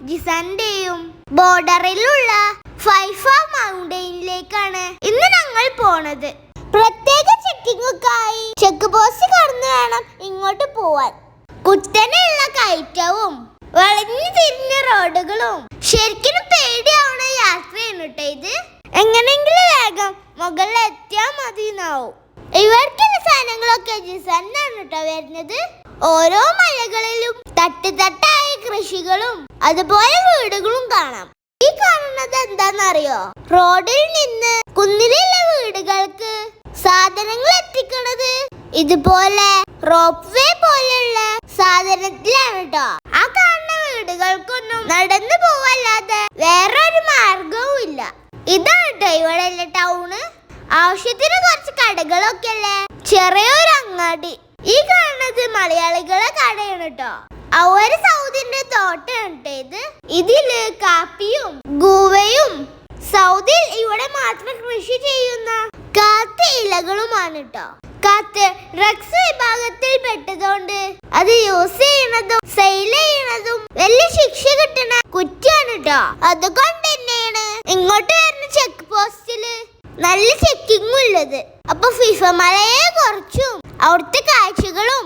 ജിസാന്റെയും ബോർഡറിലുള്ള ഫൈഫ മൗണ്ടെയിനിലേക്കാണ് ഇന്ന് ഞങ്ങൾ പോണത്. പ്രത്യേക ചെക്കിങ്ങുക്കായി ചെക്ക് പോസ്റ്റ് കടന്നു വേണം ഇങ്ങോട്ട് പോവാൻ. കുത്തനെയുള്ള കയറ്റവും വളഞ്ഞു തിരിഞ്ഞ റോഡുകളും ശരിക്കും പേടിയാവണ യാത്രയാണ് കേട്ടോ ഇത്. എങ്ങനെയെങ്കിലും വേഗം മുകളിൽ എത്തിയാൽ മതി എന്നാവും. ഇവർക്കുള്ള സാധനങ്ങളൊക്കെ ജിസാനാണ് കേട്ടോ വരുന്നത്. ഓരോ മലകളിലും തട്ടായ കൃഷികളും അതുപോലെ വീടുകളും കാണാം. ഈ കാണുന്നത് എന്താണെന്നറിയോ? റോഡിൽ നിന്ന് കുന്നിലുള്ള വീടുകൾക്ക് സാധനങ്ങൾ എത്തിക്കണത് ഇതുപോലെ റോപ്പ് വേ പോലെയുള്ള സാധനത്തിലാണ് കേട്ടോ. ആ കാണുന്ന വീടുകൾക്കൊന്നും നടന്നു പോവല്ലാതെ വേറൊരു മാർഗവും ഇല്ല. ഇതാണ് കേട്ടോ ഇവിടെയുള്ള ടൗണ്. ആവശ്യത്തിന് കുറച്ച് കടകളൊക്കെ അല്ലേ, ചെറിയൊരു അങ്ങാടി. ഈ കാണുന്നത് മലയാളികളെ കടയാണ് കേട്ടോ. അവര് സൗദിന്റെ തോട്ടമാണ് കേട്ടോ ഇത്. ഇതില് കാപ്പിയും ഗൂവയും സൗദിയിൽ ഇവിടെ മാത്രം കൃഷി ചെയ്യുന്ന കാത്ത ഇലകളുമാണ് കേട്ടോ. കാത്ത് ഡ്രഗ്സ് വിഭാഗത്തിൽ പെട്ടതുകൊണ്ട് അത് യൂസ് ചെയ്യണതും സെയിൽ ചെയ്യണതും വലിയ ശിക്ഷ കിട്ടുന്ന കുറ്റാണ് കേട്ടോ. അതുകൊണ്ട് തന്നെയാണ് ഇങ്ങോട്ട് വരുന്ന ചെക്ക് പോസ്റ്റില് നല്ല ചെക്കിംഗ് ഉള്ളത്. അപ്പൊ ഫിഫ മലയെ കുറിച്ചും അവിടുത്തെ കാഴ്ചകളും